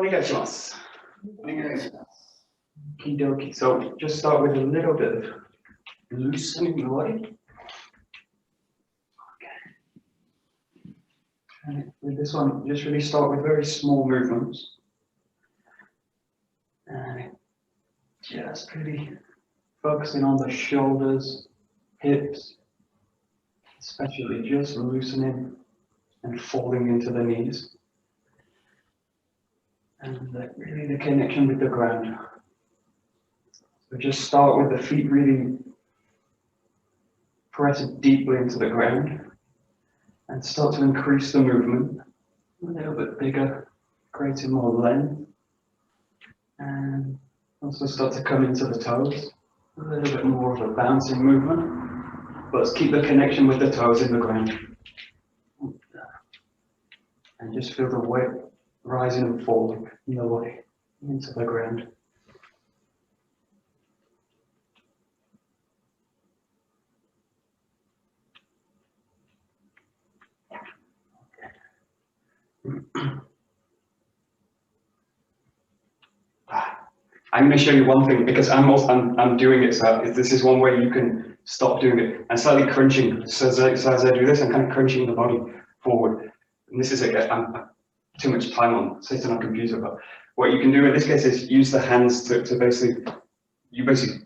onegaishimasu. Okie So just start with a little bit of loosening the body. And with this one, just really start with very small movements. And just really focusing on the shoulders, hips, especially just loosening and falling into the knees. And really the connection with the ground. So just start with the feet really press deeply into the ground and start to increase the movement a little bit bigger, creating more length. And also start to come into the toes, a little bit more of a bouncing movement, but let's keep the connection with the toes in the ground. And just feel the weight rising and falling in the body into the ground. I'm going to show you one thing because I'm doing it. So this is one way you can stop doing it and slightly crunching. So as I do this, I'm kind of crunching the body forward. And this is I'm too much time on sitting on a computer. But what you can do in this case is use the hands to basically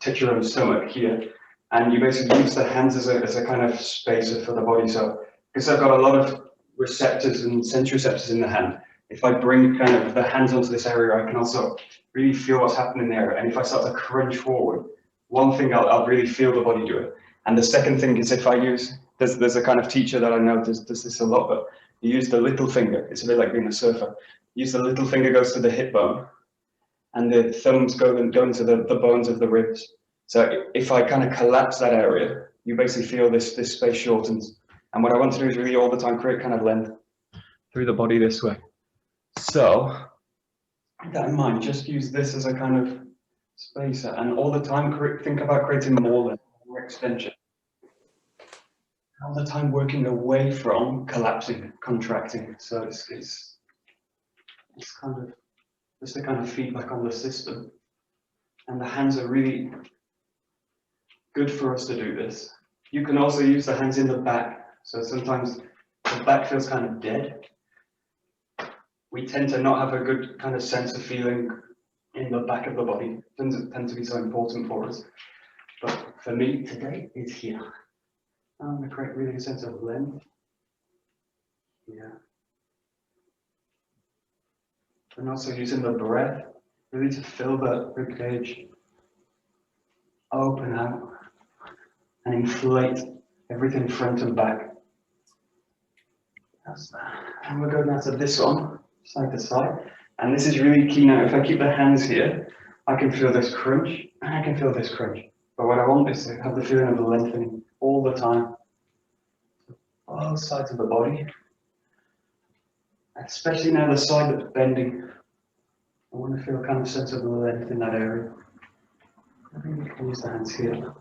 touch your own stomach here, and you basically use the hands as a kind of spacer for the body. So because I've got a lot of receptors and sensoreceptors in the hand, if I bring kind of the hands onto this area, I can also really feel what's happening there. And if I start to crunch forward, one thing I'll really feel the body do it. And the second thing is if I use, there's a kind of teacher that I know does this a lot, but you use the little finger. It's a bit like being a surfer. Use the little finger goes to the hip bone, and the thumbs go into the bones of the ribs. So if I kind of collapse that area, you basically feel this space shortens. And what I want to do is really all the time create kind of length through the body this way. So with that in mind, just use this as a kind of spacer, and all the time think about creating more length, more extension. All the time working away from collapsing, contracting. So it's kind of just a kind of feedback on the system. And the hands are really good for us to do this. You can also use the hands in the back. So sometimes the back feels kind of dead. We tend to not have a good kind of sense of feeling in the back of the body. It doesn't tend to be so important for us. But for me today, it's here. I'm going to create really a sense of length. Yeah. And also using the breath, really to fill the rib cage, open out, and inflate everything front and back. That's that. And we'll go now to this one, side to side. And this is really key now. If I keep the hands here, I can feel this crunch, and I can feel this crunch. But what I want is to have the feeling of lengthening all the time. Both sides of the body. Especially now the side that's bending. I want to feel a kind of sense of length in that area. I think we can use the hands here.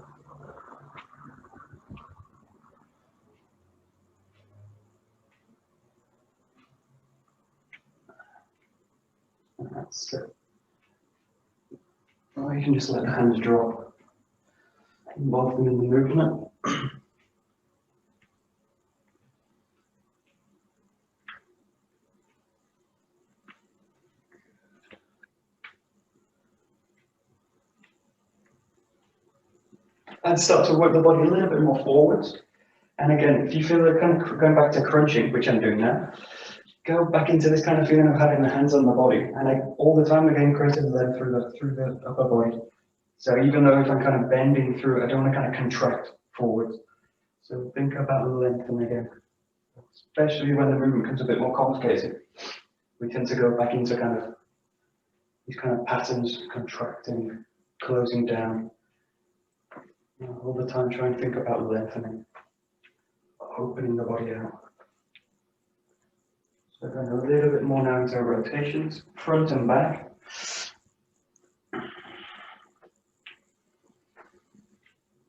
And that's it. Or you can just let the hands drop. Involve them in the movement. And start to work the body a little bit more forwards. And again, if you feel like kind of going back to crunching, which I'm doing now, go back into this kind of feeling of having the hands on the body. And all the time again, creating length through the upper body. So even though if I'm kind of bending through, I don't want to kind of contract forwards. So think about lengthening again, especially when the movement becomes a bit more complicated. We tend to go back into kind of these kind of patterns, contracting, closing down. All the time try and think about lengthening, opening the body out. So going a little bit more now into rotations, front and back.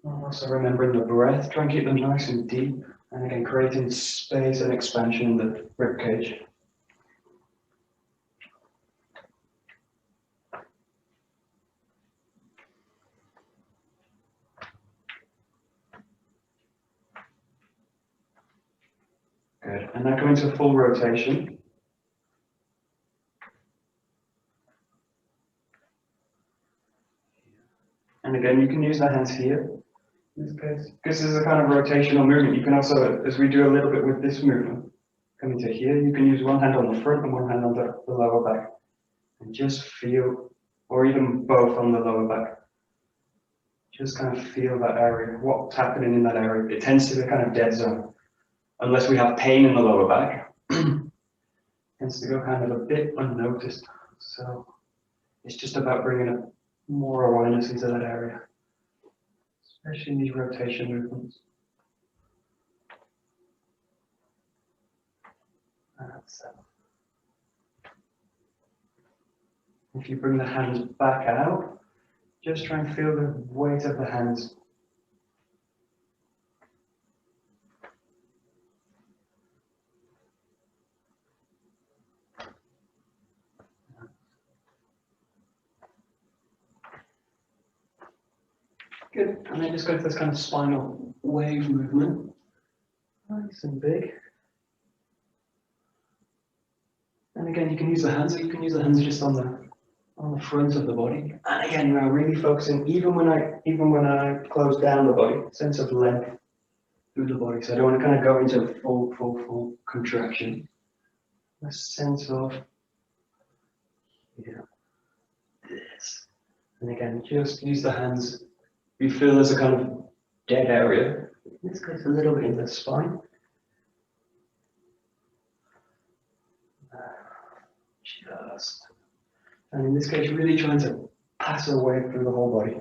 Also remembering the breath, try and keep them nice and deep, and again creating space and expansion in the rib cage. Good. And now come into a full rotation. And again, you can use the hands here. In this case, this is a kind of rotational movement. You can also, as we do a little bit with this movement, come into here, you can use one hand on the front and one hand on the lower back. And just feel, or even both on the lower back. Just kind of feel that area, what's happening in that area. It tends to be a kind of dead zone. Unless we have pain in the lower back, tends to go kind of a bit unnoticed. So it's just about bringing up more awareness into that area, especially in these rotation movements. That's it. If you bring the hands back out, just try and feel the weight of the hands. Good, and then just go to this kind of spinal wave movement. Nice and big. And again, you can use the hands, or you can use the hands just on the front of the body. And again, now really focusing, even when I close down the body, sense of length through the body. So I don't want to kind of go into full contraction. A sense of, this. And again, just use the hands. You feel there's a kind of dead area. In this case, a little bit in the spine. Just. And in this case, really trying to pass a wave through the whole body.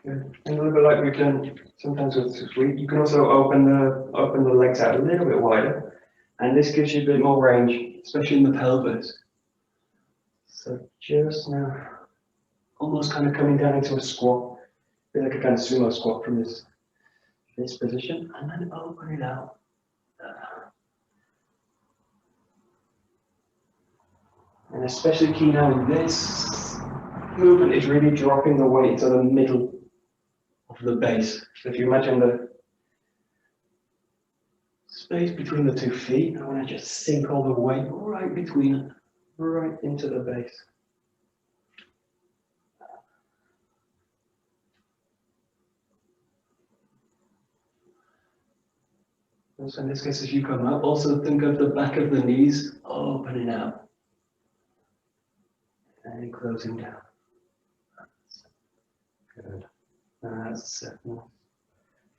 Good. And a little bit like we've done sometimes with sweep, you can also open the legs out a little bit wider, and this gives you a bit more range, especially in the pelvis. So just now, almost kind of coming down into a squat, feel like a kind of sumo squat from this position, and then open it out. And especially key now in this movement is really dropping the weight to the middle of the base. So if you imagine the space between the 2 feet, I want to just sink all the weight right between it, right into the base. Also in this case, as you come up, also think of the back of the knees opening out and closing down. Good. That's it.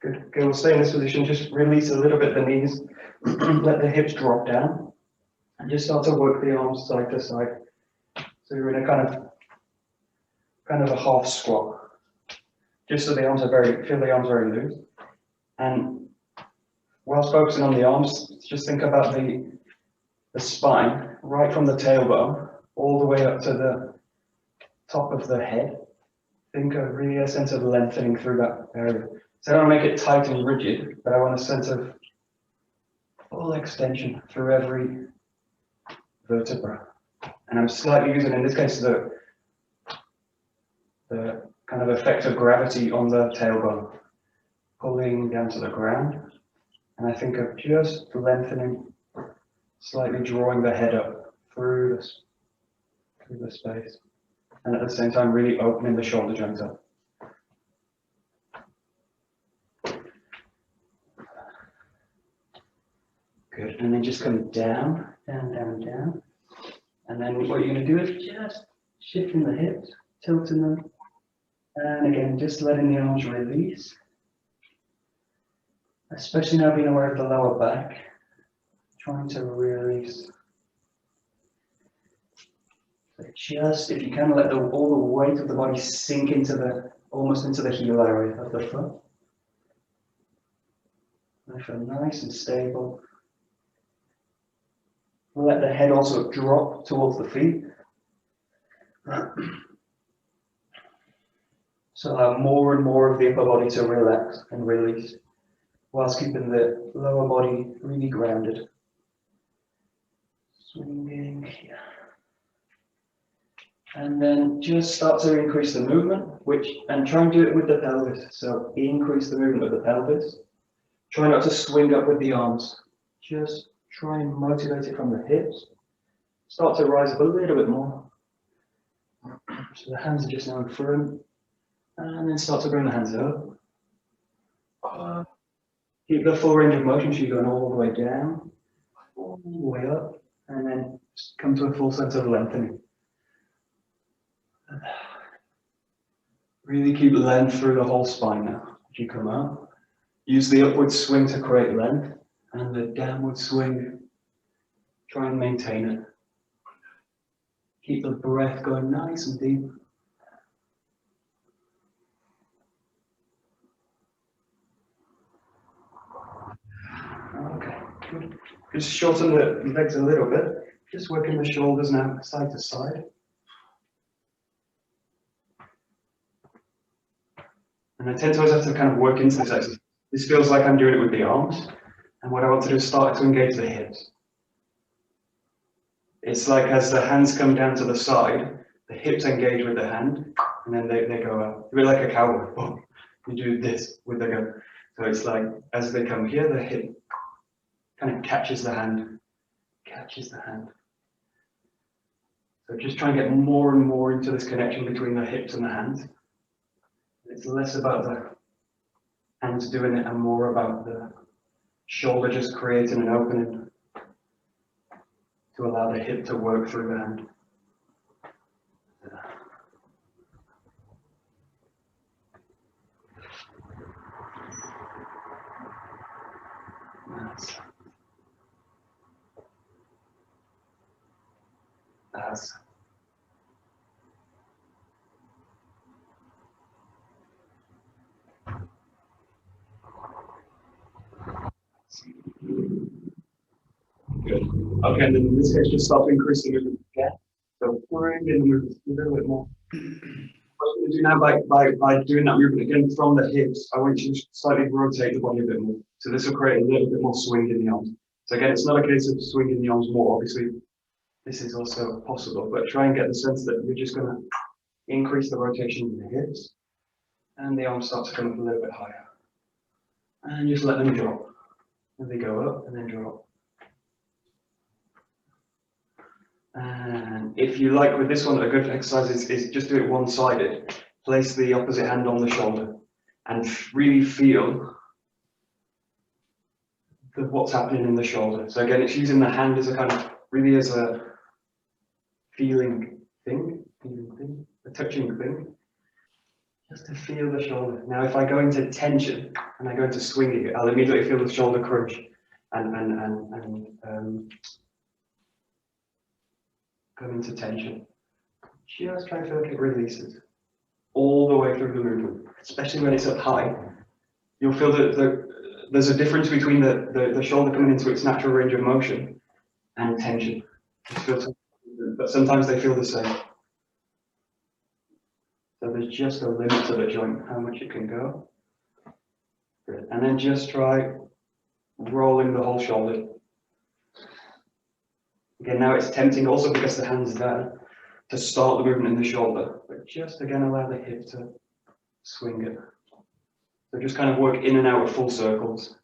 Good. Okay, we'll stay in this position. Just release a little bit the knees. Let the hips drop down, and just start to work the arms side to side. So you're in a kind of a half squat. Just so the arms are feel the arms very loose. And whilst focusing on the arms, just think about the spine, right from the tailbone all the way up to the top of the head. Think of really a sense of lengthening through that area. So I don't want to make it tight and rigid, but I want a sense of full extension through every vertebra. And I'm slightly using, in this case, the kind of effect of gravity on the tailbone, pulling down to the ground. And I think of just lengthening, slightly drawing the head up through the space. And at the same time, really opening the shoulder joints up. Good, and then just come down, down, down, down. And then what you're going to do is just shifting the hips, tilting them. And again, just letting the arms release. Especially now being aware of the lower back. Trying to release. So just, if you can, let all the weight of the body sink into almost into the heel area of the foot. I feel nice and stable. Let the head also drop towards the feet. So allow more and more of the upper body to relax and release. whilst keeping the lower body really grounded. Swinging here. And then just start to increase the movement, and try and do it with the pelvis. So increase the movement of the pelvis. Try not to swing up with the arms. Just try and motivate it from the hips. Start to rise up a little bit more. So the hands are just now in front. And then start to bring the hands up. Keep the full range of motion, so you're going all the way down, all the way up, and then just come to a full sense of lengthening. Really keep length through the whole spine now. As you come up, use the upward swing to create length, and the downward swing, try and maintain it. Keep the breath going nice and deep. Okay, good. Just shorten the legs a little bit. Just working the shoulders now side to side. And I tend to always have to kind of work into this exercise. This feels like I'm doing it with the arms. And what I want to do is start to engage the hips. It's like as the hands come down to the side, the hips engage with the hand, and then they go up. A bit like a cowboy. Boom. You do this with the go. So it's like as they come here, the hip kind of catches the hand. Catches the hand. So just try and get more and more into this connection between the hips and the hands. It's less about the hands doing it and more about the shoulder just creating an opening to allow the hip to work through the hand. That's good. Okay, and then in this case, just start to increase the movement again. So bring in the movement a little bit more. What I'm going to do now by doing that movement again from the hips, I want you to slightly rotate the body a bit more. So this will create a little bit more swing in the arms. So again, it's not a case of swinging the arms more. Obviously, this is also possible, but try and get the sense that you're just going to increase the rotation in the hips, and the arms start to come up a little bit higher. And just let them drop. And they go up and then drop. And if you like with this one, a good exercise is just do it one-sided. Place the opposite hand on the shoulder and really feel what's happening in the shoulder. So again, it's using the hand as a kind of, really as a feeling thing, a touching thing. Just to feel the shoulder. Now, if I go into tension and I go into swinging, I'll immediately feel the shoulder crunch and come into tension. Just try and feel like it releases all the way through the movement, especially when it's up high. You'll feel that there's a difference between the shoulder coming into its natural range of motion and tension. But sometimes they feel the same. So there's just a limit to the joint, how much it can go. Good. And then just try rolling the whole shoulder. Again, now it's tempting also because the hand's there to start the movement in the shoulder, but just again allow the hip to swing it. So just kind of work in and out of full circles.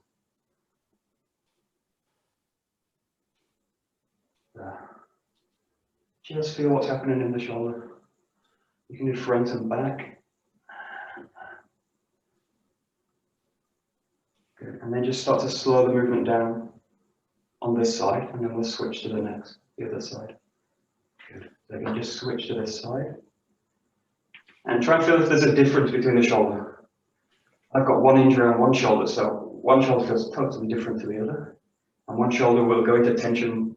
There. Just feel what's happening in the shoulder. You can do front and back. Good. And then just start to slow the movement down on this side, and then we'll switch to the other side. Good. So again, just switch to this side. And try and feel if there's a difference between the shoulder. I've got one injury on one shoulder, so one shoulder feels totally different to the other. And one shoulder will go into tension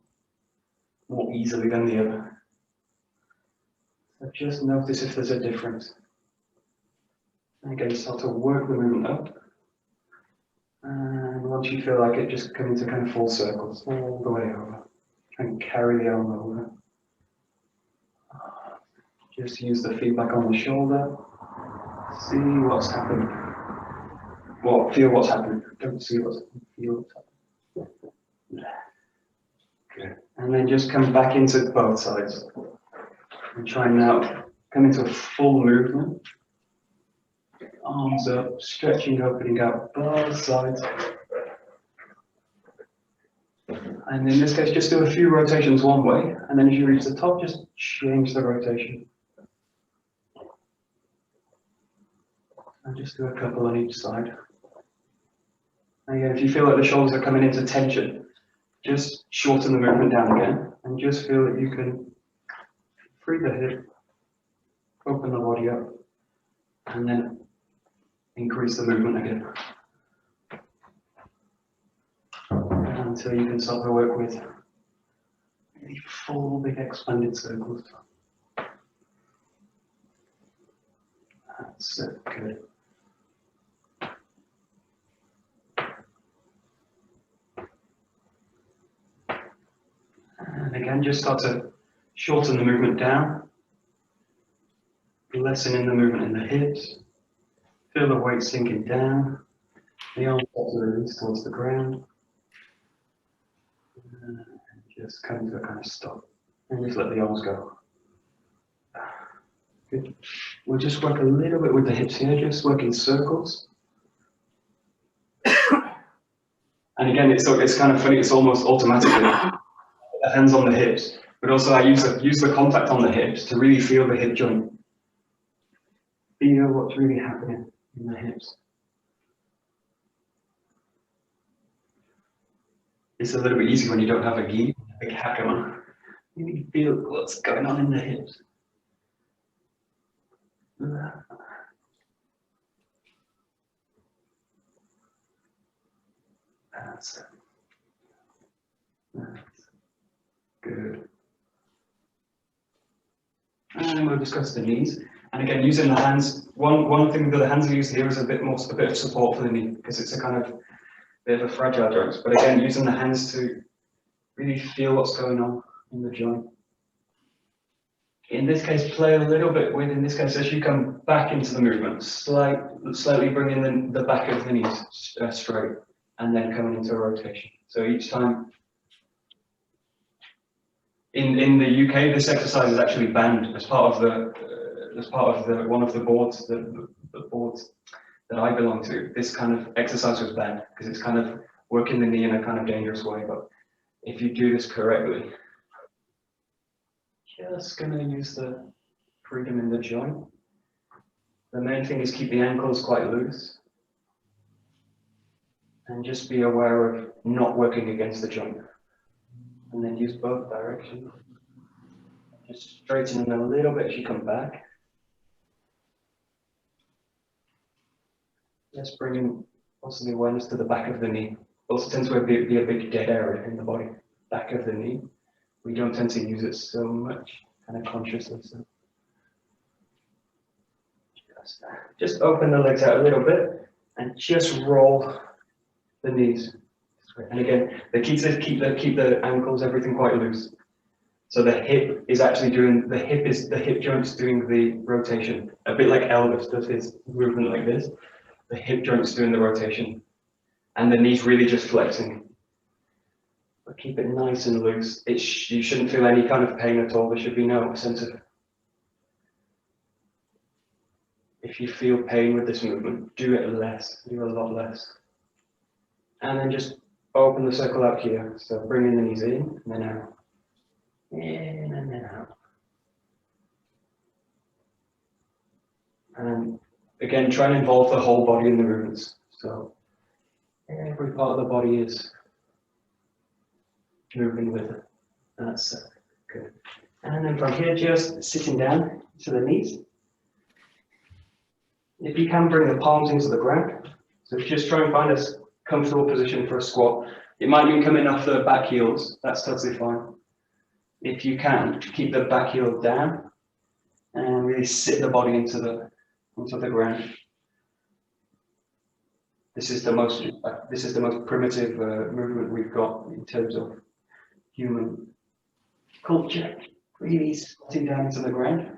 more easily than the other. So just notice if there's a difference. And again, start to work the movement up. And once you feel like it, just come into kind of full circles all the way over. Try and carry the arm over. Just use the feedback on the shoulder. See what's happening. Well, feel what's happening. Don't see what's happening. Feel what's happening. Good. And then just come back into both sides. And try now come into a full movement. Arms up, stretching, opening out both sides. And in this case, just do a few rotations one way, and then as you reach the top, just change the rotation. And just do a couple on each side. And again, if you feel like the shoulders are coming into tension, just shorten the movement down again, and just feel that you can free the hip, open the body up, and then increase the movement again. Until you can start to work with really full, big expanded circles. That's it, good. And again, just start to shorten the movement down, lessening the movement in the hips. Feel the weight sinking down, the arms start to release towards the ground. And just come to a kind of stop, and just let the arms go. Good. We'll just work a little bit with the hips here, just work in circles. And again, it's kind of funny, it's almost automatically the hands on the hips, but also I use the contact on the hips to really feel the hip joint. Feel what's really happening in the hips. It's a little bit easier when you don't have a gi, a big hakama. You really feel what's going on in the hips. That's it. That's good. And we'll discuss the knees. And again, using the hands. One thing that the hands are used here is a bit of support for the knee, because it's a kind of bit of a fragile joint. But again, using the hands to really feel what's going on in the joint. In this case, play a little bit with, in this case, as you come back into the movement, slightly bringing the back of the knees straight, and then coming into a rotation. So each time, in the UK, this exercise is actually banned as part of one of the boards, the boards that I belong to. This kind of exercise was banned because it's kind of working the knee in a kind of dangerous way. But if you do this correctly, just going to use the freedom in the joint. The main thing is keep the ankles quite loose. And just be aware of not working against the joint. And then use both directions. Just straighten a little bit as you come back. Just bringing possibly awareness to the back of the knee. Also tends to be a big dead area in the body, back of the knee. We don't tend to use it so much, kind of consciously. So. Just open the legs out a little bit and just roll the knees. And again, the key is keep the ankles, everything quite loose. So the hip is actually doing, the hip joint's doing the rotation. A bit like Elvis does his movement like this. The hip joint's doing the rotation. And the knee's really just flexing. But keep it nice and loose. You shouldn't feel any kind of pain at all. There should be no sense of. If you feel pain with this movement, do it less. Do a lot less. And then just open the circle out here. So bringing the knees in and then out. In and then out. And again, try and involve the whole body in the movements. So every part of the body is moving with it. That's good. And then from here, just sitting down to the knees. If you can, bring the palms into the ground. So just try and find a comfortable position for a squat. It might mean coming off the back heels. That's totally fine. If you can, keep the back heel down and really sit the body onto the ground. This is the most primitive movement we've got in terms of human culture. Really sitting down into the ground.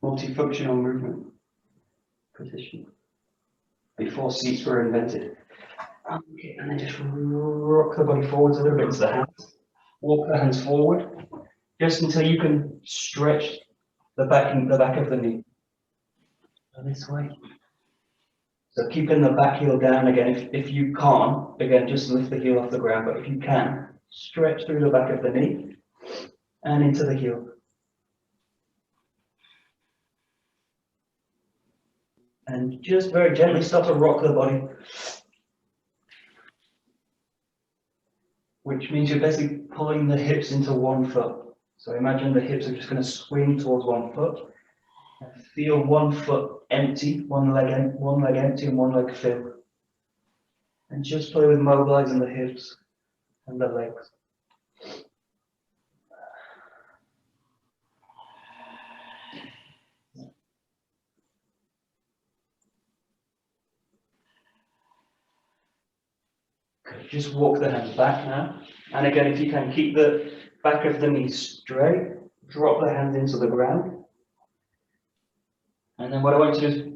Multifunctional movement position. before seats were invented. Okay, and then just rock the body forwards a little bit into the hands. Walk the hands forward, just until you can stretch the back of the knee. This way. So keeping the back heel down again. If you can't, again, just lift the heel off the ground. But if you can, stretch through the back of the knee and into the heel. And just very gently start to rock the body, which means you're basically pulling the hips into one foot. So imagine the hips are just going to swing towards one foot. And feel one foot empty, one leg empty and one leg filled. And just play with mobilizing the hips and the legs. Okay, just walk the hands back now. And again, if you can, keep the back of the knee straight, drop the hands into the ground. And then what I want you to do is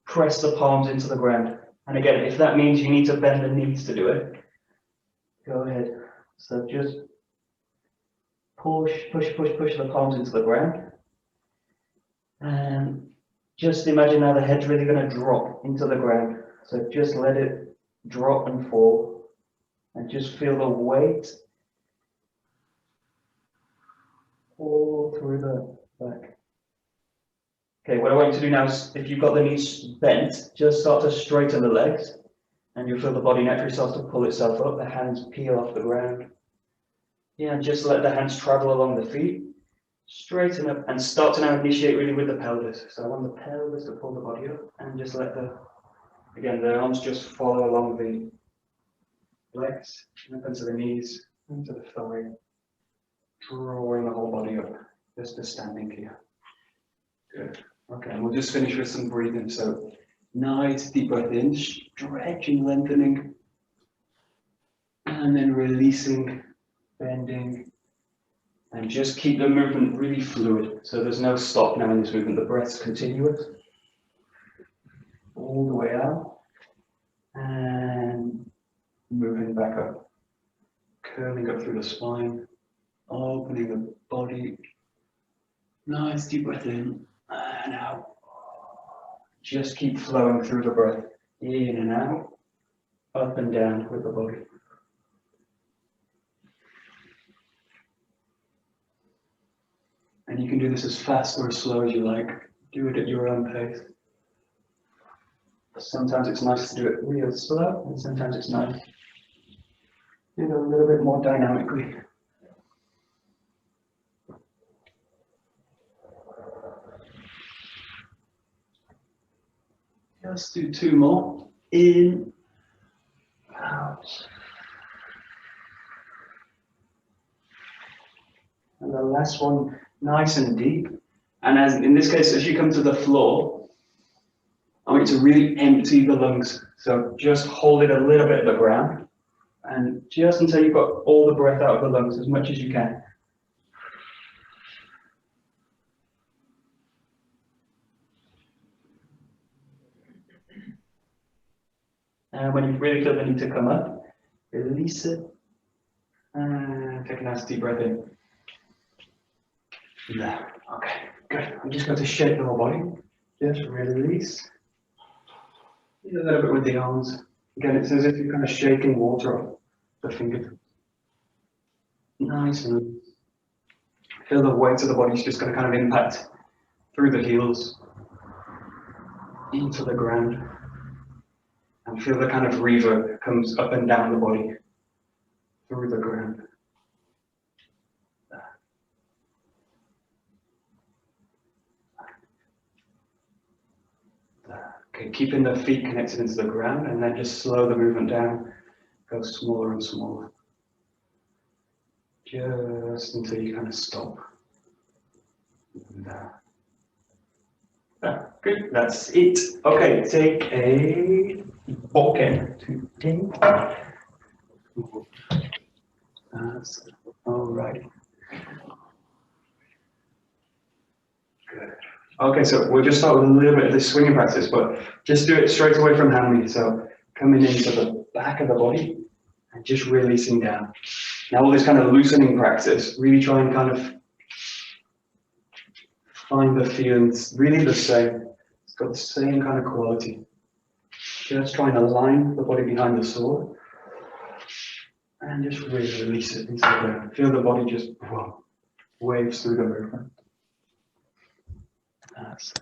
press the palms into the ground. And again, if that means you need to bend the knees to do it, go ahead. So just push the palms into the ground. And just imagine now the head's really going to drop into the ground. So just let it drop and fall. And just feel the weight all through the back. Okay, what I want you to do now is, if you've got the knees bent, just start to straighten the legs, and you'll feel the body naturally starts to pull itself up, the hands peel off the ground. Yeah, just let the hands travel along the feet, straighten up, and start to now initiate really with the pelvis. So I want the pelvis to pull the body up, and just let the arms just follow along the legs, up into the knees, into the thigh, drawing the whole body up, just a standing here. Good. Okay, and we'll just finish with some breathing. So nice deep breath in, stretching, lengthening, and then releasing, bending, and just keep the movement really fluid. So there's no stop now in this movement. The breath's continuous, all the way out, and moving back up, curling up through the spine, opening the body. Nice deep breath in and out. Just keep flowing through the breath, in and out, up and down with the body. And you can do this as fast or as slow as you like. Do it at your own pace. Sometimes it's nice to do it real slow, and sometimes it's nice to do it a little bit more dynamically. Let's do two more. In, out. And the last one, nice and deep. And as in this case, as you come to the floor, I want you to really empty the lungs. So just hold it a little bit at the ground, and just until you've got all the breath out of the lungs as much as you can. And when you really feel the need to come up, release it. And take a nice deep breath in. There. Okay, good. I'm just going to shake the whole body. Just release. A little bit with the arms. Again, it's as if you're kind of shaking water off the fingertips. Nice and loose. Feel the weight of the body is just going to kind of impact through the heels into the ground. And feel the kind of reverb that comes up and down the body through the ground. Okay, keeping the feet connected into the ground, and then just slow the movement down. Go smaller and smaller. Just until you kind of stop. Good, that's it. Okay, take a bokken to 10. All right. Good. Okay, so we'll just start with a little bit of this swinging practice, but just do it straight away from hammy. So coming into the back of the body and just releasing down. Now all this kind of loosening practice, really try and kind of find the feelings really the same. It's got the same kind of quality. Just try and align the body behind the sword and just really release it into the ground. Feel the body just waves through the movement. That's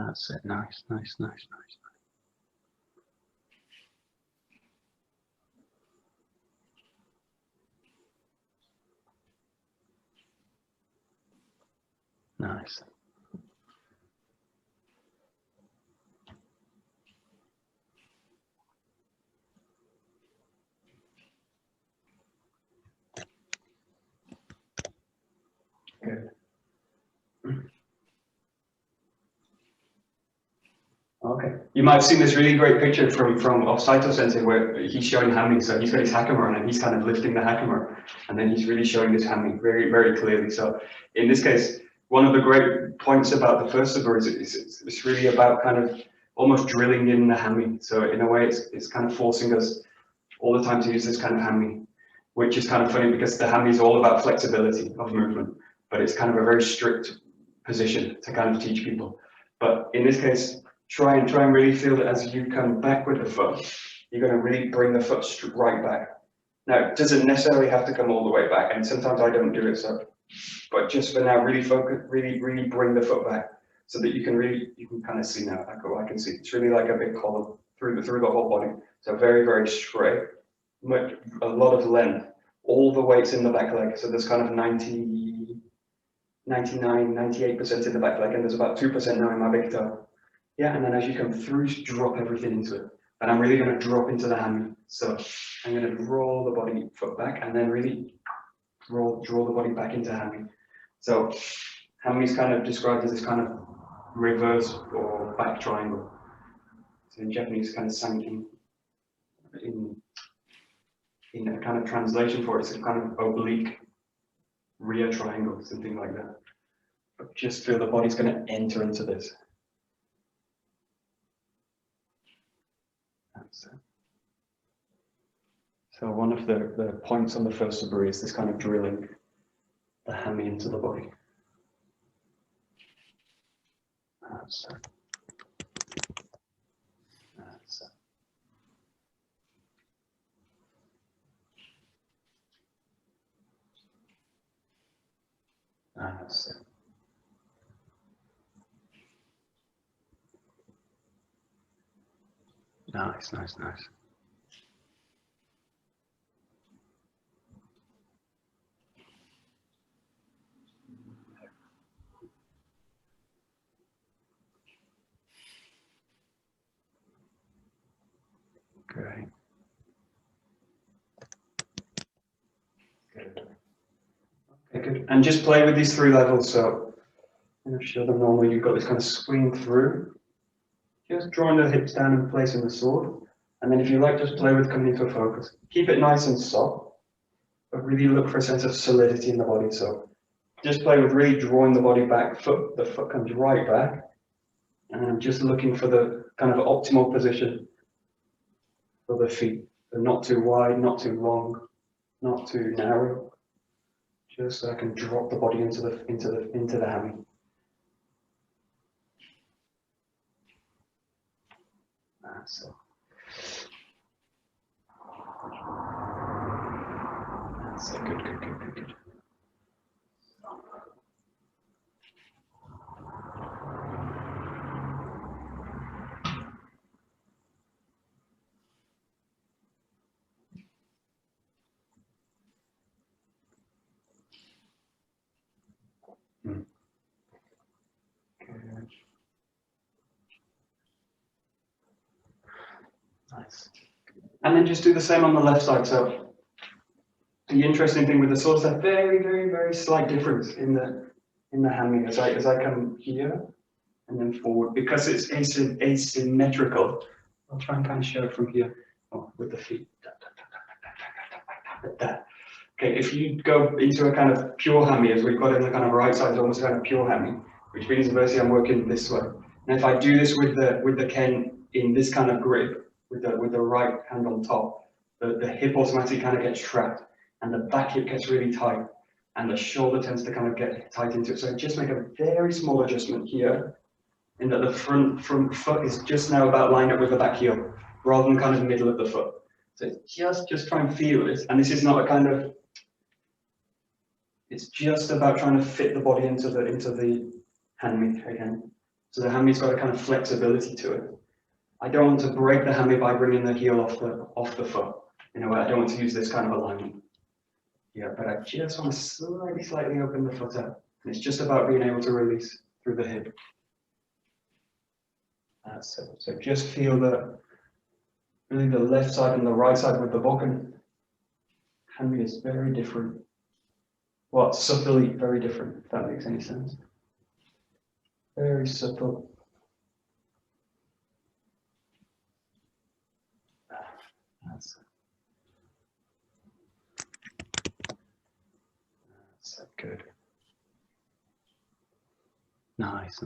That's it. Nice, nice, nice, nice. Nice. Good. Okay. You might have seen this really great picture from Saito Sensei where he's showing hammy. So he's got his hakama on and he's kind of lifting the hakama, and then he's really showing this hammy very, very clearly. So in this case, one of the great points about the first super is it's really about kind of almost drilling in the hammy. So in a way, it's kind of forcing us all the time to use this kind of hammy, which is kind of funny because the hammy is all about flexibility of movement, but it's kind of a very strict position to kind of teach people. But in this case, try and really feel that as you come back with the foot, you're going to really bring the foot right back. Now, it doesn't necessarily have to come all the way back, and sometimes I don't do it, so, but just for now, really focus, really bring the foot back so that you can kind of see now. I can see it's really like a big column through the whole body. So very, very straight, a lot of length, all the weight's in the back leg. So there's kind of 99, 98% in the back leg, and there's about 2% now in my big toe. Yeah, and then as you come through, drop everything into it. And I'm really going to drop into the hammy. So I'm going to roll the body foot back and then really draw the body back into hammy. So hammy is kind of described as this kind of reverse or back triangle. So in Japanese, kind of sankin. In a kind of translation for it, it's a kind of oblique rear triangle, something like that. But just feel the body's going to enter into this. So one of the points on the first suburi is this kind of drilling the hammy into the body. That's it. That's it. That's it. Nice, nice, nice. Great. Good. Okay, good. And just play with these 3 levels. So I'm going to show them normally. You've got this kind of swing through, just drawing the hips down and placing the sword. And then if you like, just play with coming into a focus. Keep it nice and soft, but really look for a sense of solidity in the body. So just play with really drawing the body back, the foot comes right back. And I'm just looking for the kind of optimal position for the feet. They're not too wide, not too long, not too narrow. Just so I can drop the body into the hammy. That's it. That's it. Good, good, good, good, good. Good. Nice. And then just do the same on the left side. So The interesting thing with the swords, a very, very, very slight difference in the handling as I come here and then forward, because it's asymmetrical. I'll try and kind of show it from here. Oh, with the feet. Okay, if you go into a kind of pure hammy, as we've got it in the kind of right side, it's almost kind of pure hammy, which means basically I'm working this way. And if I do this with the ken in this kind of grip, with the right hand on top, the hip automatically kind of gets trapped, and the back hip gets really tight, and the shoulder tends to kind of get tight into it. So just make a very small adjustment here, in that the front foot is just now about lined up with the back heel, rather than kind of middle of the foot. So just try and feel it, and this is not a kind of, it's just about trying to fit the body into the hammy again. So the hammy's got a kind of flexibility to it. I don't want to break the hammy by bringing the heel off the foot. You know, I don't want to use this kind of alignment. Yeah, but I just want to slightly open the foot up. And it's just about being able to release through the hip. That's it. So just feel really the left side and the right side with the bokken. Hammy is very different. Well, subtly very different, if that makes any sense. Very subtle. That's good. Nice.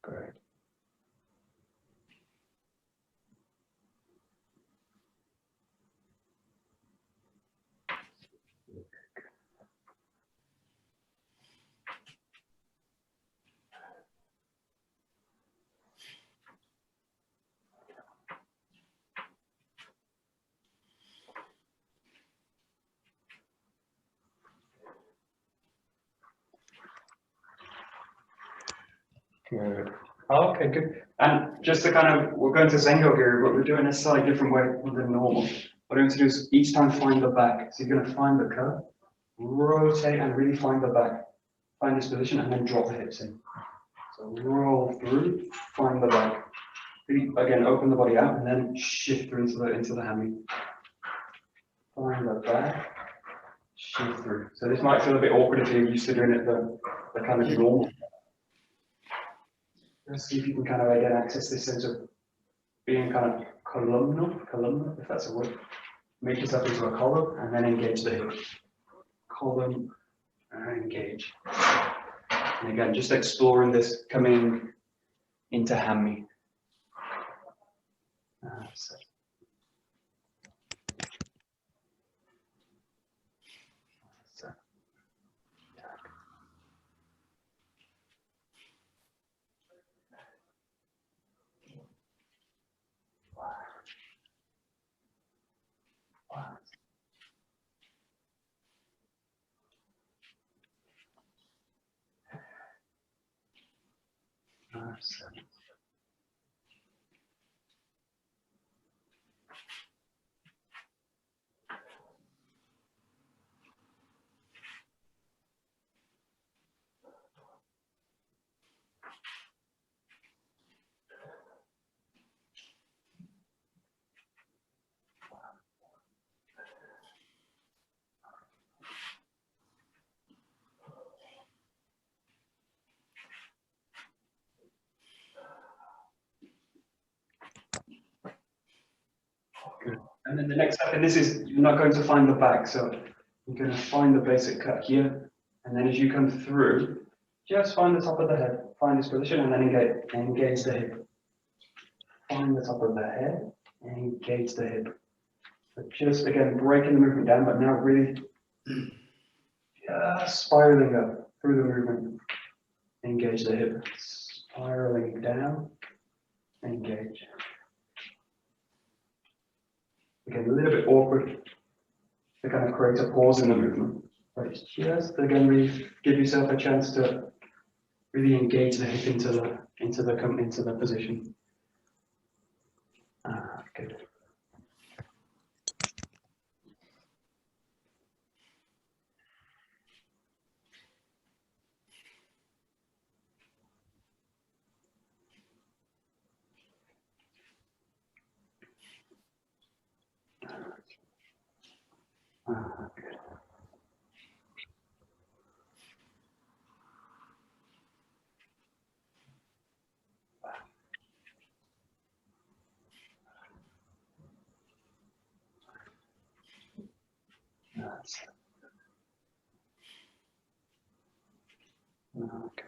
Great. Good. Okay, good. And just to kind of, we're going to Zengo here, but we're doing a slightly different way than normal. What I'm going to do is each time find the back. So you're going to find the curve, rotate and really find the back. Find this position and then drop the hips in. So roll through, find the back. Really, again, open the body out and then shift through into the hammy. Find the back, shift through. So this might feel a bit awkward if you're used to doing it the kind of normal. Let's see if you can kind of again access this sense of being kind of columnar, if that's a word. Make yourself into a column and then engage the hip. Column, engage. And again, just exploring this coming into hammy. So. Good. And then the next step, and this is, you're not going to find the back, so you're going to find the basic cut here, and then as you come through, just find the top of the head, find this position, and then engage the hip. Find the top of the head, and engage the hip. So just again, breaking the movement down, but now really just spiraling up through the movement. Engage the hip, spiraling down, engage. Again, a little bit awkward to kind of create a pause in the movement, but it's just again really give yourself a chance to really engage the hip into the position. Good. Good. That's, okay.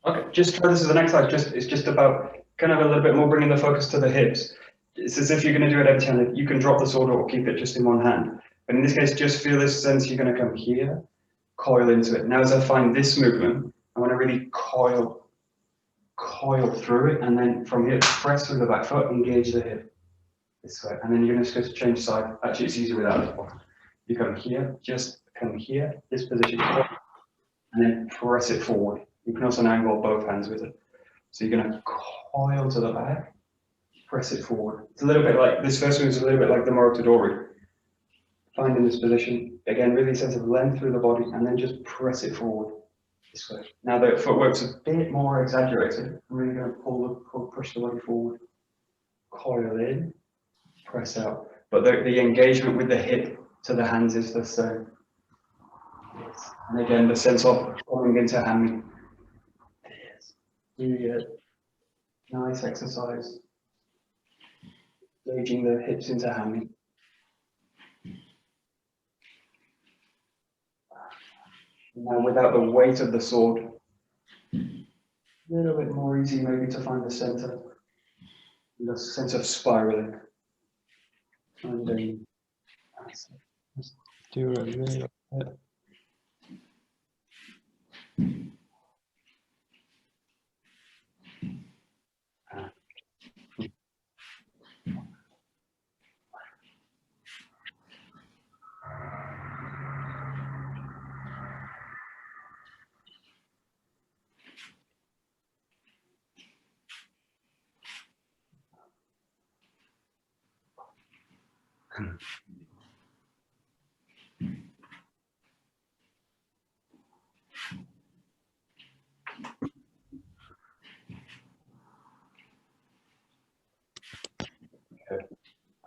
Okay, just try this as an exercise. It's just about kind of a little bit more bringing the focus to the hips. It's as if you're going to do it every time. You can drop the sword or keep it just in one hand. But in this case, just feel this sense you're going to come here, coil into it. Now, as I find this movement, I want to really coil through it, and then from here, press with the back foot, engage the hip this way, and then you're just going to change side. Actually, it's easier without this one. You come here, just come here, this position, and then press it forward. You can also angle both hands with it. So you're going to coil to the back, press it forward. It's a little bit like, this first move is a little bit like the Morotodori. Finding this position, again, really sense of length through the body, and then just press it forward this way. Now the footwork's a bit more exaggerated. I'm really going to push the body forward, coil in, press out. But the engagement with the hip to the hands is the same. And again, the sense of coming into hammy. Really good. Nice exercise. Engaging the hips into hammy. Now without the weight of the sword, a little bit more easy maybe to find the center. The sense of spiraling. And then do a little bit.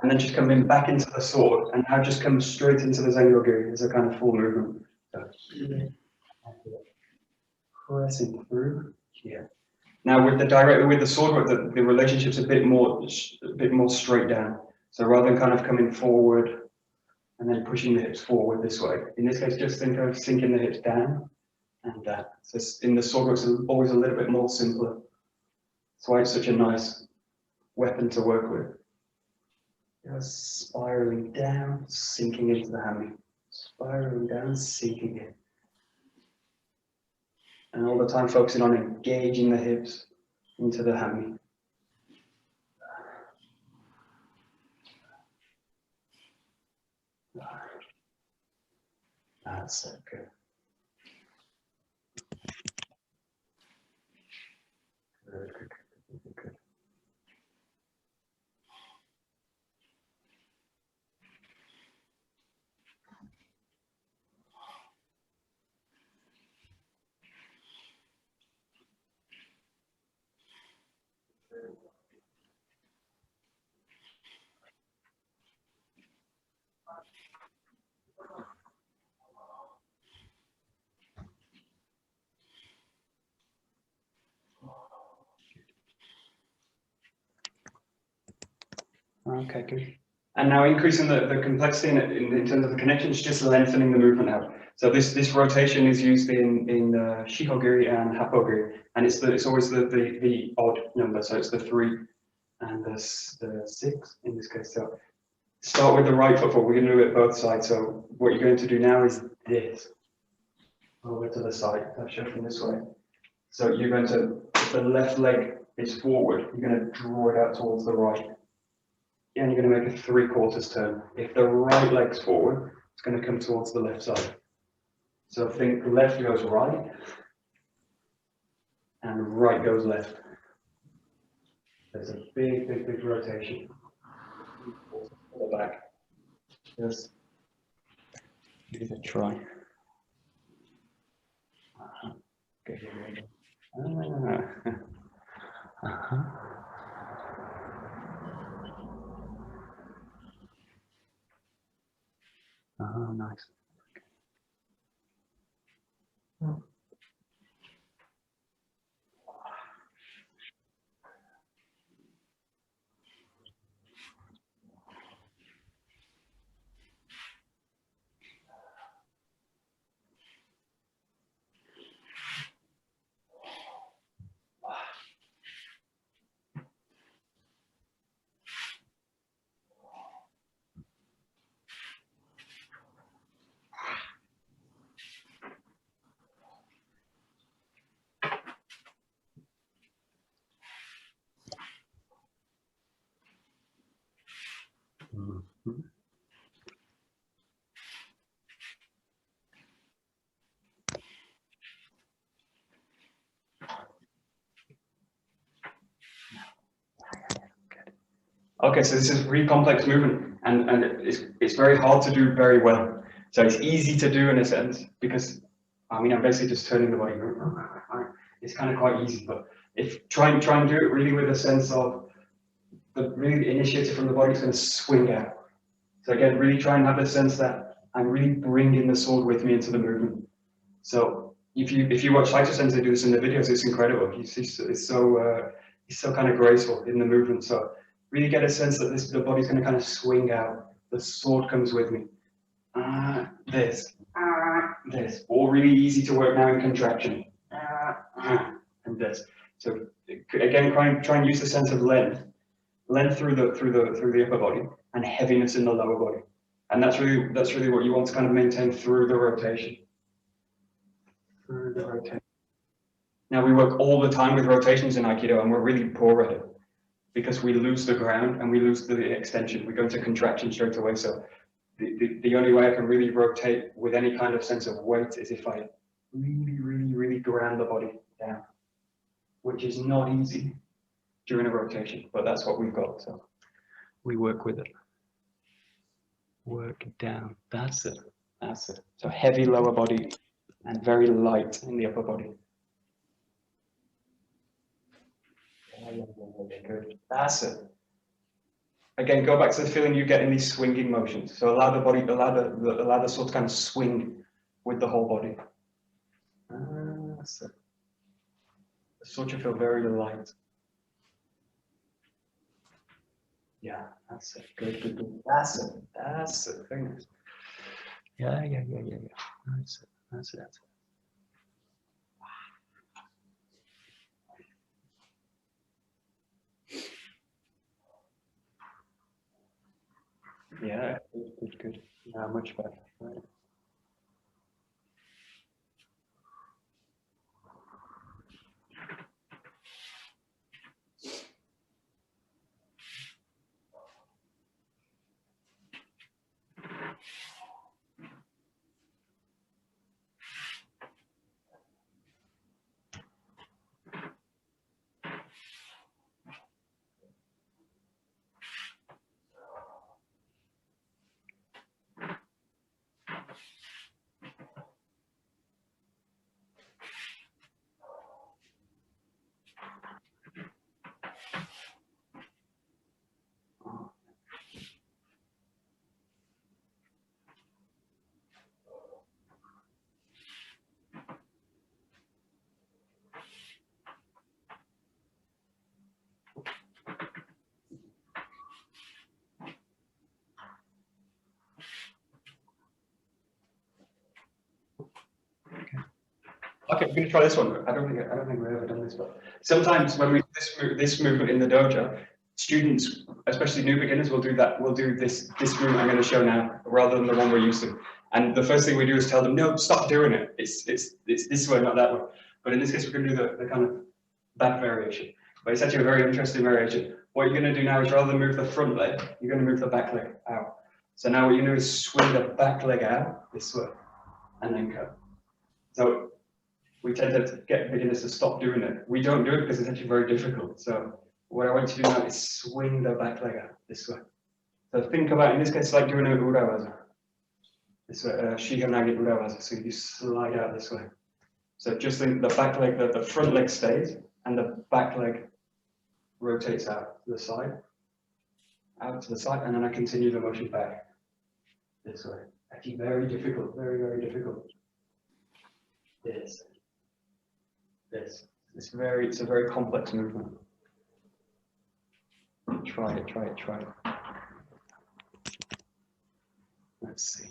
And then just coming back into the sword, and now just come straight into the Zengyo-guri as a kind of full movement. So, pressing through here. Now with the sword, the relationship's a bit more straight down. So rather than kind of coming forward and then pushing the hips forward this way, in this case, just think of sinking the hips down and that. So in the sword, it's always a little bit more simpler. That's why it's such a nice weapon to work with. Just spiraling down, sinking into the hammy. Spiraling down, sinking in. And all the time focusing on engaging the hips into the hammy. That's so good. Good, good, good, good. Okay, good. And now increasing the complexity in terms of the connections, just lengthening the movement out. So this rotation is used in Shihogiri and Hapogiri, and it's always the odd number. So it's the 3 and the 6 in this case. So start with the right foot forward. We're going to do it both sides. So what you're going to do now is this over to the side. I'll show from this way. So you're going to, if the left leg is forward, you're going to draw it out towards the right. And you're going to make a 3/4 turn. If the right leg's forward, it's going to come towards the left side. So think left goes right, and right goes left. There's a big, big, big rotation. Pull it back. Just give it a try. Okay, here we go. Oh, nice. Mm-hmm. Okay, so this is really complex movement, and it's very hard to do very well. So it's easy to do in a sense because I mean I'm basically just turning the body. It's kind of quite easy, but if try and do it really with a sense of the really initiative from the body is going to swing out. So again, really try and have the sense that I'm really bringing the sword with me into the movement. So if you watch Saito Sensei do this in the videos, it's incredible. It's so kind of graceful in the movement. So really get a sense that the body's going to kind of swing out. The sword comes with me. This, all really easy to work now in contraction. And this. So again, try and use the sense of length through the upper body and heaviness in the lower body. And that's really what you want to kind of maintain through the rotation. Now we work all the time with rotations in Aikido, and we're really poor at it because we lose the ground and we lose the extension. We go into contraction straight away. So the only way I can really rotate with any kind of sense of weight is if I really ground the body down, which is not easy during a rotation, but that's what we've got. So we work with it. Work it down. That's it. That's it. So heavy lower body and very light in the upper body. Good. That's it. Again, go back to the feeling you get in these swinging motions. So allow the body, allow the sword to kind of swing with the whole body. That's it. The sword should feel very light. Yeah, that's it. Good, good, good. That's it. That's it. Very nice. Yeah. That's it. That's it. That's it. Yeah, good. Yeah, much better. Right. Okay, we're going to try this one. I don't think we've ever done this, but sometimes when we do this movement in the dojo, students, especially new beginners, will do that. We'll do this movement I'm going to show now, rather than the one we're used to. And the first thing we do is tell them, no, stop doing it. It's this way, not that way. But in this case, we're going to do the kind of back variation. But it's actually a very interesting variation. What you're going to do now is rather than move the front leg, you're going to move the back leg out. So now what you do is swing the back leg out this way and then cut. So we tend to get beginners to stop doing it. We don't do it because it's actually very difficult. So what I want you to do now is swing the back leg out this way. So think about, in this case, like doing a urawaza. This way, shihanage urawaza. So you slide out this way. So just think the back leg, the front leg stays, and the back leg rotates out to the side, and then I continue the motion back this way. Actually, very difficult, very, very difficult. This. It's a very complex movement. Try it. Let's see.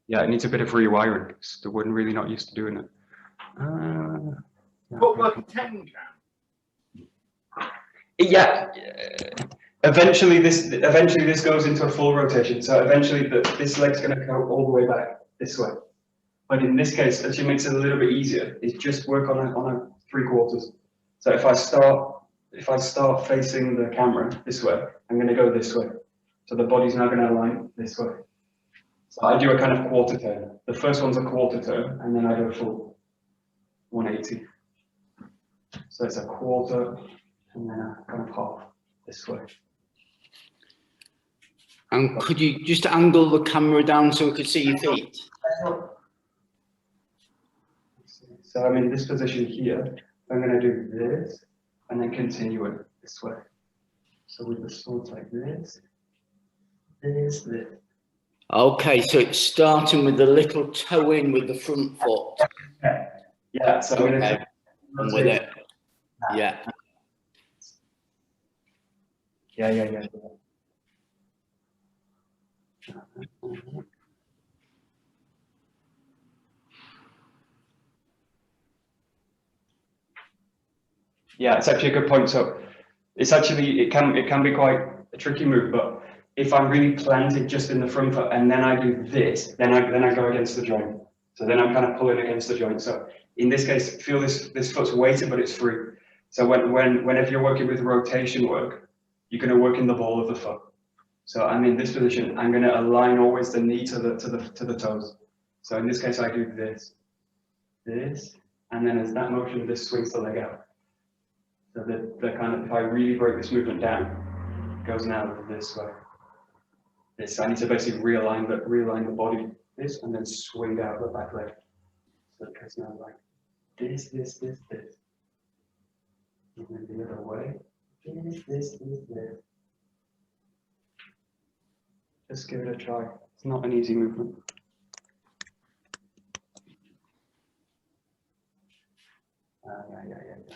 Yeah, it needs a bit of rewiring because the one really not used to doing it. What about 10 count? Yeah. Eventually this goes into a full rotation. So eventually this leg's going to go all the way back this way. But in this case, actually makes it a little bit easier. Is just work on a 3/4. So if I start facing the camera this way, I'm going to go this way. So the body's now going to align this way. So I do a kind of quarter turn. The first one's a quarter turn, and then I do a full 180. So it's a quarter, and then a kind of half this way. And could you just angle the camera down so we could see your feet? So I'm in this position here. I'm going to do this, and then continue it this way. So with the swords like this. Okay, so it's starting with the little toe in with the front foot. Yeah, so I'm going to with it. Yeah. Yeah. Yeah, it's actually a good point. So it's actually it can be quite a tricky move, but if I'm really planted just in the front foot and then I do this, then I go against the joint. So then I'm kind of pulling against the joint. So in this case, feel this foot's weighted, but it's free. So whenever you're working with rotation work, you're going to work in the ball of the foot. So I'm in this position. I'm going to align always the knee to the toes. So in this case, I do this, and then as that motion, this swings the leg out. So the kind of, if I really break this movement down, it goes now this way. This, I need to basically realign the body, this, and then swing out the back leg. So it goes now like this. And then the other way, this. Just give it a try. It's not an easy movement. Yeah.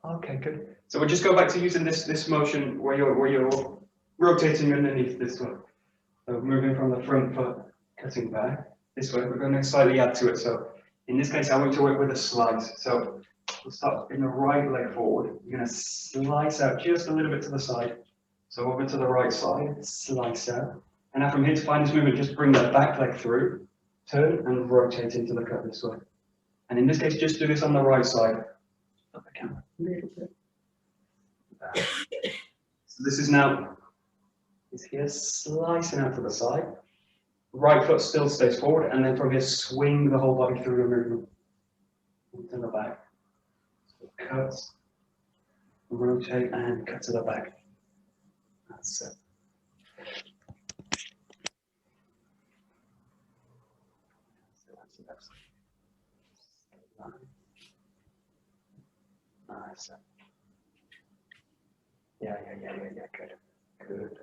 Okay, good. So we'll just go back to using this motion where you're rotating underneath this one. So moving from the front foot, cutting back this way. We're going to slightly add to it. So in this case, I want to work with a slice. So we'll start in the right leg forward. You're going to slice out just a little bit to the side. So over to the right side, slice out. And now from here to find this movement, just bring that back leg through, turn and rotate into the cut this way. And in this case, just do this on the right side. Up the camera a little bit. So this is now, is here slicing out to the side. Right foot still stays forward, and then from here swing the whole body through the movement into the back. So cut, rotate, and cut to the back. That's it. Nice. Yeah, good.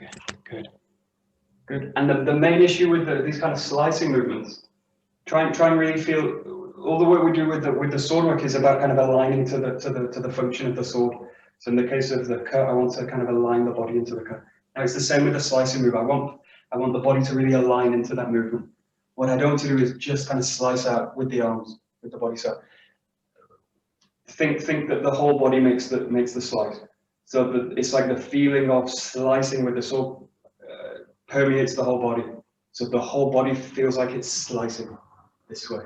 Okay, good. Good. And the main issue with these kind of slicing movements, try and really feel all the work we do with the sword work is about kind of aligning to the function of the sword. So in the case of the cut, I want to kind of align the body into the cut. Now it's the same with the slicing move. I want the body to really align into that movement. What I don't want to do is just kind of slice out with the arms, with the body. So think that the whole body makes the slice. So it's like the feeling of slicing with the sword permeates the whole body. So the whole body feels like it's slicing this way.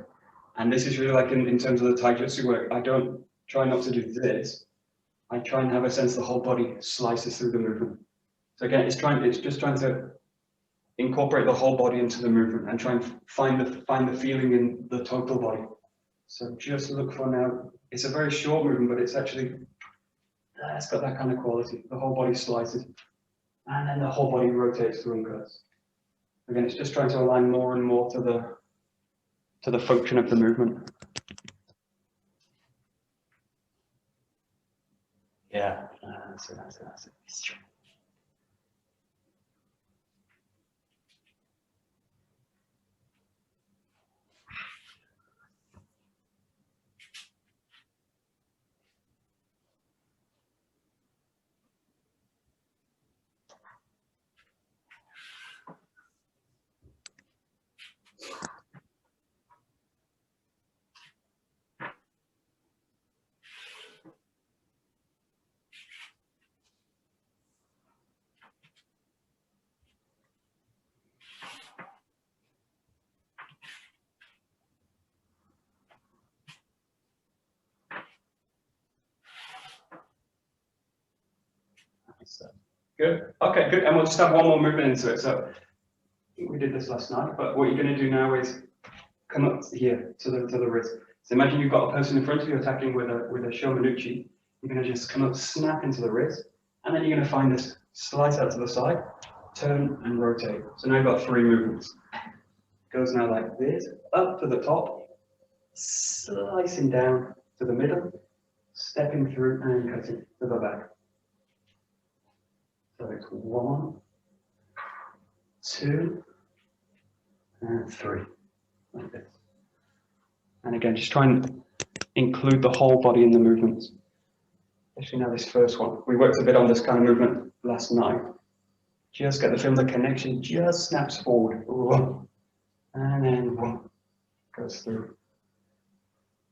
And this is really like in terms of the taijutsu work, I don't try not to do this. I try and have a sense the whole body slices through the movement. So again, it's just trying to incorporate the whole body into the movement and try and find the feeling in the total body. So just look for now, it's a very short movement, but it's actually, it's got that kind of quality. The whole body slices and then the whole body rotates through and cuts. Again, it's just trying to align more and more to the function of the movement. Yeah, that's it. Good. Okay, good. And we'll just have one more movement into it. So we did this last night, but what you're going to do now is come up here to the wrist. So imagine you've got a person in front of you attacking with a shomanuchi. You're going to just come up, snap into the wrist, and then you're going to find this slice out to the side, turn and rotate. So now you've got 3 movements. Goes now like this, up to the top, slicing down to the middle, stepping through and cutting to the back. So it's 1, 2, and 3, like this. And again, just try and include the whole body in the movements. Especially now this first one. We worked a bit on this kind of movement last night. Just get the feel the connection just snaps forward. And then 1 goes through.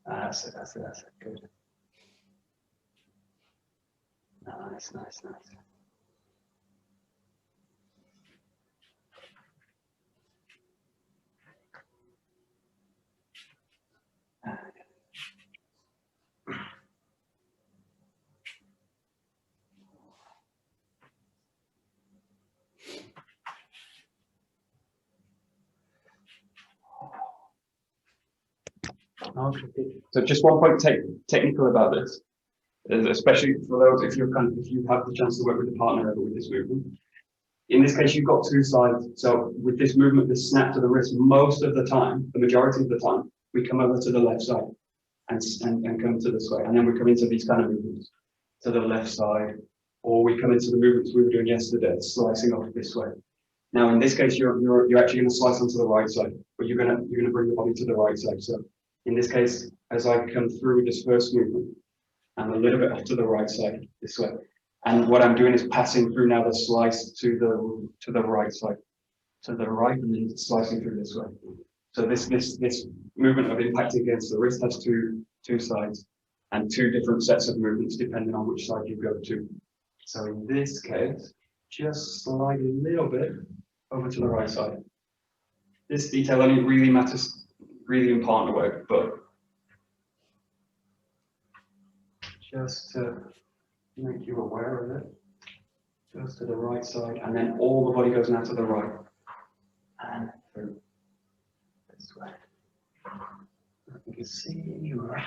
That's it. Good. Nice. Okay. So just one point technical about this, especially for those if you have the chance to work with a partner ever with this movement. In this case, you've got 2 sides. So with this movement, this snap to the wrist, most of the time, the majority of the time, we come over to the left side and come to this way, and then we come into these kind of movements to the left side, or we come into the movements we were doing yesterday, slicing off this way. Now, in this case, you're actually going to slice onto the right side, but you're going to bring the body to the right side. So in this case, as I come through this first movement, I'm a little bit off to the right side this way. And what I'm doing is passing through now the slice to the right side, to the right, and then slicing through this way. So this movement of impact against the wrist has two sides and 2 different sets of movements depending on which side you go to. So in this case, just slide a little bit over to the right side. This detail only really matters really in partner work, but just to make you aware of it, goes to the right side, and then all the body goes now to the right and through this way. You can see right.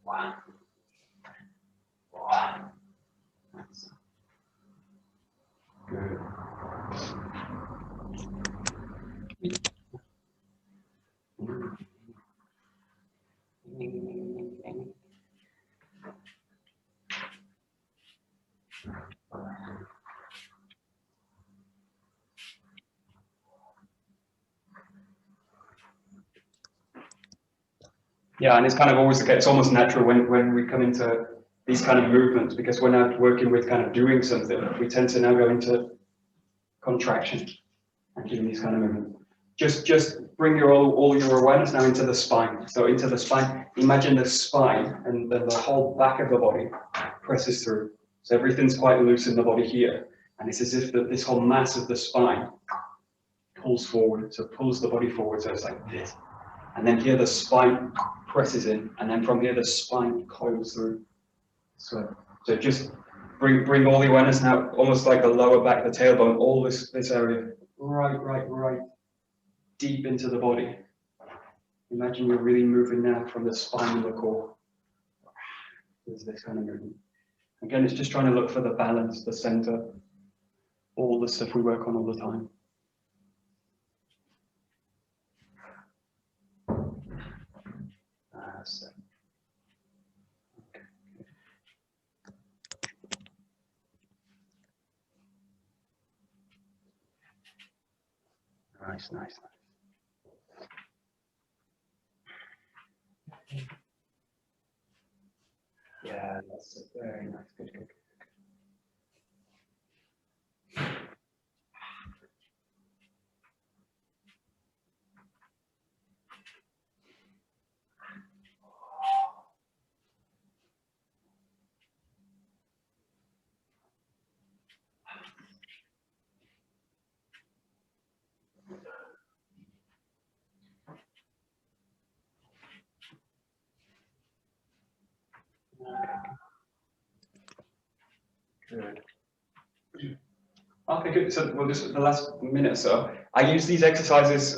1, 1. That's good. Yeah, and it's kind of always the case, it's almost natural when we come into these kind of movements, because we're now working with kind of doing something, we tend to now go into contraction and doing these kind of movements. Just bring all your awareness now into the spine. So into the spine, imagine the spine and then the whole back of the body presses through. So everything's quite loose in the body here. And it's as if this whole mass of the spine pulls forward, so pulls the body forward, so it's like this. And then here the spine presses in, and then from here the spine coils through. So just bring all the awareness now, almost like the lower back, the tailbone, all this area, right deep into the body. Imagine you're really moving now from the spine and the core. There's this kind of movement. Again, it's just trying to look for the balance, the center, all the stuff we work on all the time. So. Okay. Nice. Yeah, that's very nice. Good. Good. Okay, good. So we'll just the last minute or so. I use these exercises.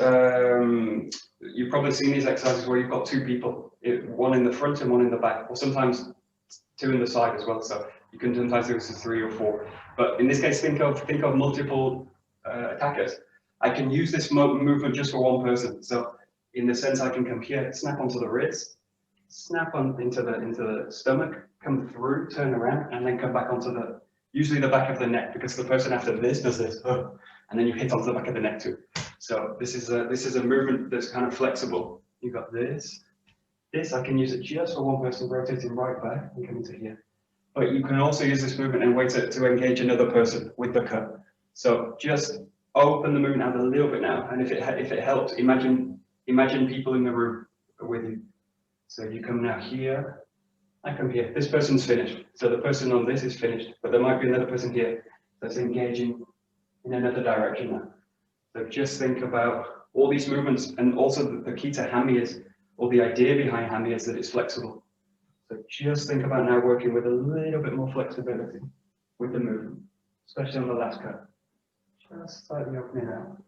You've probably seen these exercises where you've got two people, one in the front and one in the back, or sometimes two in the side as well. So you can sometimes do this as 3 or 4. But in this case, think of multiple attackers. I can use this movement just for one person. So in the sense, I can come here, snap onto the wrist, snap on into the stomach, come through, turn around, and then come back onto usually the back of the neck, because the person after this does this, and then you hit onto the back of the neck too. So this is a movement that's kind of flexible. You've got this I can use it just for one person, rotating right back and coming to here. But you can also use this movement and wait to engage another person with the cut. So just open the movement out a little bit now, and if it helps, imagine people in the room with you. So you come now here, I come here. This person's finished. So the person on this is finished, but there might be another person here that's engaging in another direction now. So just think about all these movements, and also the key to Hami is, or the idea behind Hami is that it's flexible. So just think about now working with a little bit more flexibility with the movement, especially on the last cut. Just slightly opening out.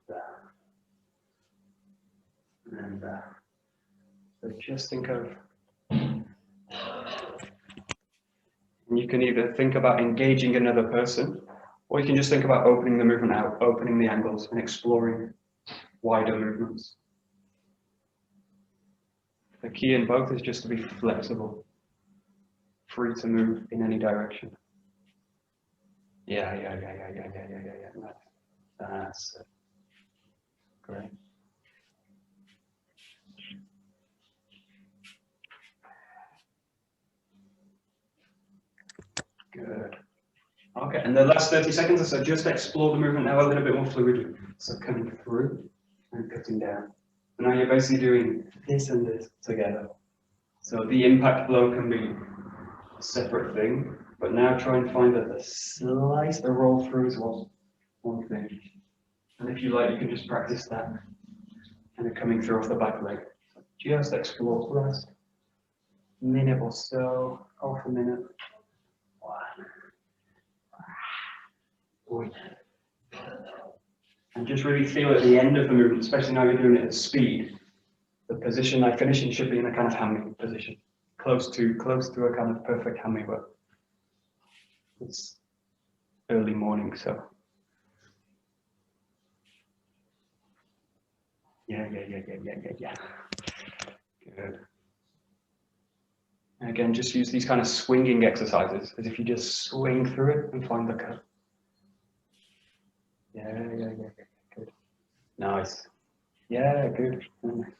There. And there. So just think of, and you can either think about engaging another person, or you can just think about opening the movement out, opening the angles and exploring wider movements. The key in both is just to be flexible, free to move in any direction. Yeah. Nice. That's it. Great. Good. Okay, and the last 30 seconds or so, just explore the movement now a little bit more fluidly. So coming through and cutting down. And now you're basically doing this and this together. So the impact blow can be a separate thing, but now try and find that the slice, the roll through is one thing. And if you like, you can just practice that kind of coming through off the back leg. So just explore the last minute or so, half a minute. And just really feel at the end of the movement, especially now you're doing it at speed, the position I finish in should be in a kind of Hami position, close to a kind of perfect Hami, but it's early morning, so yeah. Good. And again, just use these kind of swinging exercises, as if you just swing through it and find the cut. Yeah. Good. Nice. Yeah, good. Nice.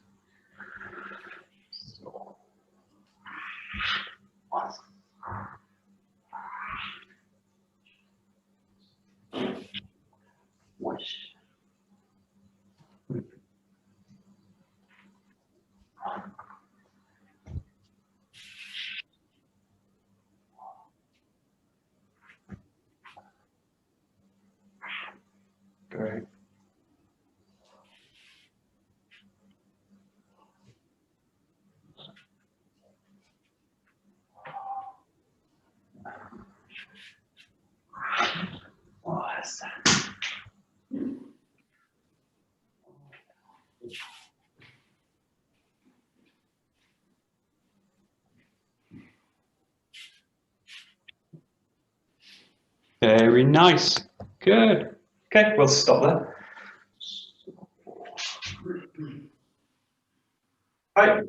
Very nice. Good. Okay, we'll stop there. Hi.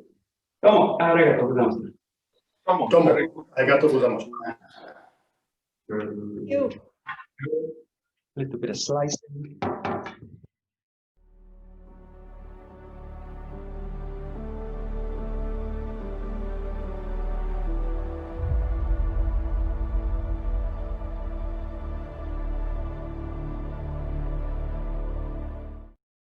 Domo, arigatou gozaimasu. Arigatou gozaimasu. A little bit of slicing.